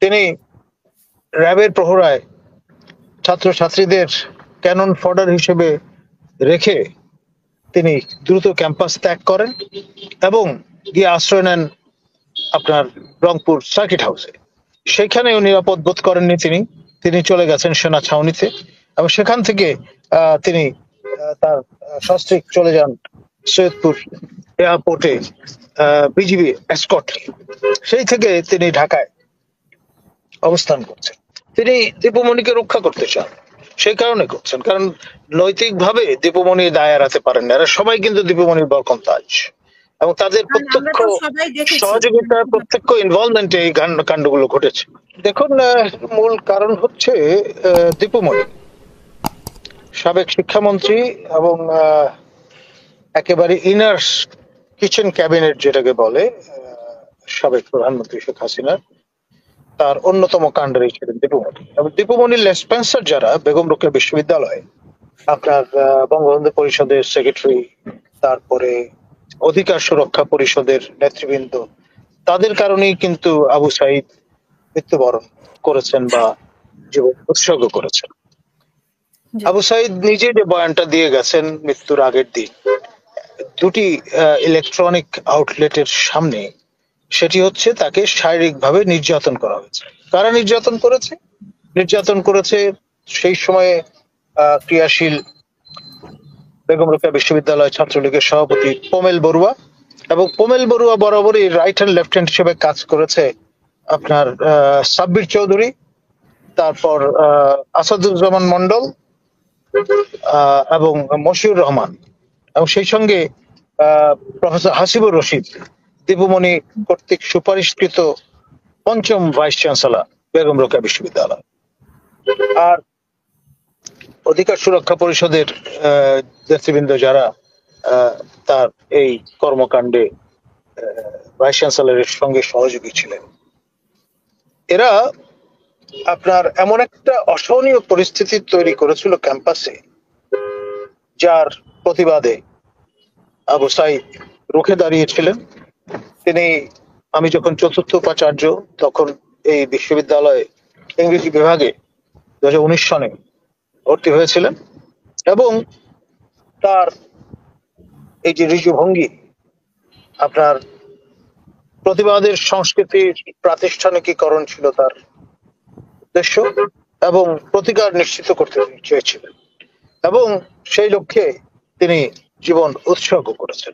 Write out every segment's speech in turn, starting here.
তিনি র্যাবের প্রহরায় ছাত্রছাত্রীদের ক্যানন ফডার হিসেবে রেখে তিনি দ্রুত ক্যাম্পাস ত্যাগ করেন এবং গিয়ে আশ্রয় নেন আপনার রংপুর সার্কিট হাউসে। সেখানেও নিরাপদ বোধ করেননি তিনি, তিনি চলে গেছেন সেনা ছাউনিতে এবং সেখান থেকে তিনি তার সস্ত্রীক চলে যান সৈয়দপুর এয়ারপোর্টে বিজিবি এসকর্ট। সেই থেকে তিনি ঢাকায় অবস্থান করছেন। তিনি দীপুমণিকে রক্ষা করতে চান, সেই কারণে করছেন, কারণ নৈতিকভাবে দীপুমণি দায় এড়াতে পারেন না। এরা সবাই কিন্তু দীপুমণির বরকন্তাজ এবং তাদের প্রত্যক্ষ সহযোগিতা, প্রত্যক্ষ ইনভলভমেন্টে এই কাণ্ডগুলো ঘটেছে। দেখুন, মূল কারণ হচ্ছে দীপুমণি সাবেক শিক্ষামন্ত্রী এবং একেবারে ইনার কিচেন ক্যাবিনেট যেটাকে বলে সাবেক প্রধানমন্ত্রী শেখ হাসিনার, তার অন্যতম কাণ্ডারি ছিলেন দীপুমণি। এবং দীপুমণির লেসপেন্সার যারা বেগম রোকেয়া বিশ্ববিদ্যালয়ে আপনার বঙ্গবন্ধু পরিষদের সেক্রেটারি, তারপরে অধিকার সুরক্ষা পরিষদের নেতৃবৃন্দ, তাদের কারণেই কিন্তু আবু সাইদ মৃত্যুবরণ করেছেন বা জীবন উৎসর্গ করেছেন। আবু সাইদ নিজে যে বয়ানটা দিয়ে গেছেন মৃত্যুর আগের দিন দুটি ইলেকট্রনিক আউটলেটের সামনে, সেটি হচ্ছে তাকে শারীরিকভাবে নির্যাতন করা হয়েছে। কারা নির্যাতন করেছে? নির্যাতন করেছে সেই সময়ে ক্রিয়াশীল বেগম রোকেয়া বিশ্ববিদ্যালয় ছাত্রলীগের সভাপতি পোমেল বড়ুয়া, এবং পোমেল বড়ুয়া বরাবরই রাইট হ্যান্ড লেফট হ্যান্ড হিসেবে কাজ করেছে আপনার সাব্বির চৌধুরী, তারপর আসাদুজ্জামান মন্ডল এবং মশিউর রহমান, এবং সেই সঙ্গে প্রফেসর হাসিবুর রশিদ, দীপুমণি কর্তৃক সুপারিশকৃত পঞ্চম ভাইস চ্যান্সেলর বেগম রোকেয়া বিশ্ববিদ্যালয়। আর অধিকার সুরক্ষা পরিষদের নেতৃবৃন্দ যারা তার এই কর্মকাণ্ডে ভাইস চ্যান্সেলরের সঙ্গে সহযোগী ছিলেন, এরা আপনার এমন একটা অসহনীয় পরিস্থিতি তৈরি করেছিল ক্যাম্পাসে, যার প্রতিবাদে আবু সাইদ রুখে দাঁড়িয়েছিলেন। আমি যখন চতুর্থ উপাচার্য, তখন এই বিশ্ববিদ্যালয়ে ইংরেজি বিভাগে 2019 সনে ভর্তি হয়েছিলেন, এবং তার এই যে ঋজু ভঙ্গি, আপনার প্রতিবাদের সংস্কৃতির প্রাতিষ্ঠানিকীকরণ ছিল তার উদ্দেশ্য, এবং প্রতিকার নিশ্চিত করতে চেয়েছিলেন, এবং সেই লক্ষ্যে তিনি জীবন উৎসর্গ করেছেন।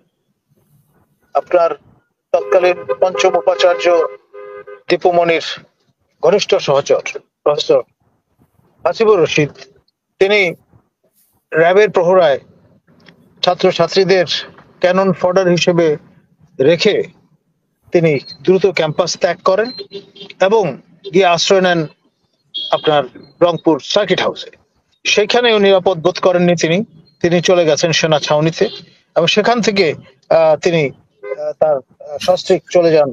আপনার তৎকালীন পঞ্চম উপাচার্য দীপুমণির ঘনিষ্ঠ সহচর প্রফেসর হাসিবুর রশিদ, তিনি র্যাবের প্রহরায় ছাত্রছাত্রীদের ক্যানন ফডার হিসেবে রেখে তিনি দ্রুত ক্যাম্পাস ত্যাগ করেন এবং গিয়ে আশ্রয় নেন আপনার রংপুর সার্কিট হাউসে। সেখানেও নিরাপদ বোধ করেননি তিনি, তিনি চলে গেছেন সেনা ছাউনিতে এবং সেখান থেকে তিনি তার সস্ত্রীক চলে যান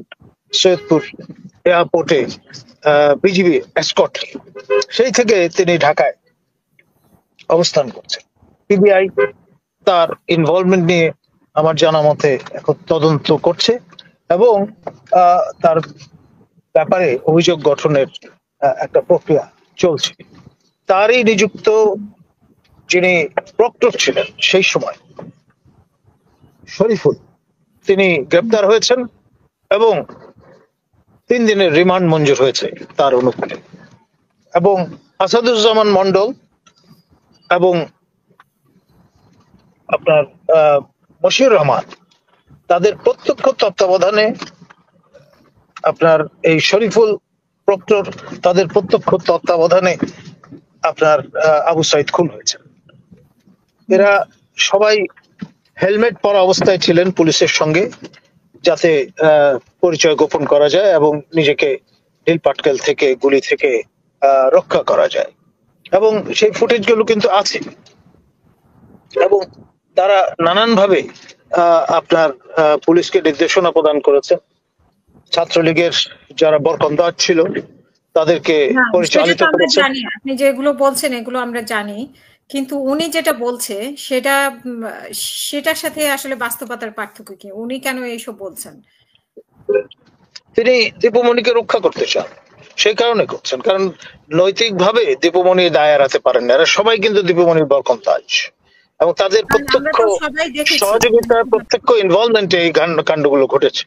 সৈয়দপুর এয়ারপোর্টে বিজিবি এসকর্ট। সেই থেকে তিনি ঢাকায় অবস্থান করছেন। পিবিআই তার ইনভলভমেন্ট নিয়ে আমার জানা মতে এখন তদন্ত করছে এবং তার ব্যাপারে অভিযোগ গঠনের একটা প্রক্রিয়া চলছে। তারই নিযুক্ত যিনি প্রক্টর ছিলেন সেই সময়, শরীফুল, তিনি গ্রেপ্তার হয়েছেন এবং 3 দিনের রিমান্ড মঞ্জুর হয়েছে তার অনুকূলে। এবং আসাদুজ্জামান মন্ডল এবং আপনার মশিউর রহমান, তাদের প্রত্যক্ষ তত্ত্বাবধানে আপনার এই শরীফুল প্রক্টর, তাদের প্রত্যক্ষ তত্ত্বাবধানে আপনার আবু সাইদ খুন হয়েছে। এরা সবাই হেলমেট পরা অবস্থায় ছিলেন পুলিশের সঙ্গে, যাতে পরিচয় গোপন করা যায় এবং নিজেকে ঢিল পাটকেল থেকে, গুলি থেকে রক্ষা করা যায়। এবং সেই ফুটেজ গুলো কিন্তু আছে, এবং তারা নানানভাবে আপনার পুলিশকে নির্দেশনা প্রদান করেছেন। ছাত্রলীগের যারা বরকন্দাজ ছিল তাদেরকে পরিচালিত করেছেন। আপনি যেগুলো বলছেন এগুলো আমরা জানি, কিন্তু উনি যেটা বলছে সেটার সাথে আসলে বাস্তবতার পার্থক্য কি? উনি কেন এইসব বলছেন? তিনি দীপুমণিকে রক্ষা করতে চান, সেই কারণে করছেন, কারণ নৈতিকভাবে দীপুমণি দায় এড়াতে পারেন না। এরা সবাই কিন্তু দীপুমণির বরকন্তাজ এবং তাদের কারণ আমরা প্রত্যক্ষ তো সবাই দেখেছি। সহযোগিতা, প্রত্যক্ষ ইনভলভমেন্টে এই কাণ্ডগুলো ঘটেছে।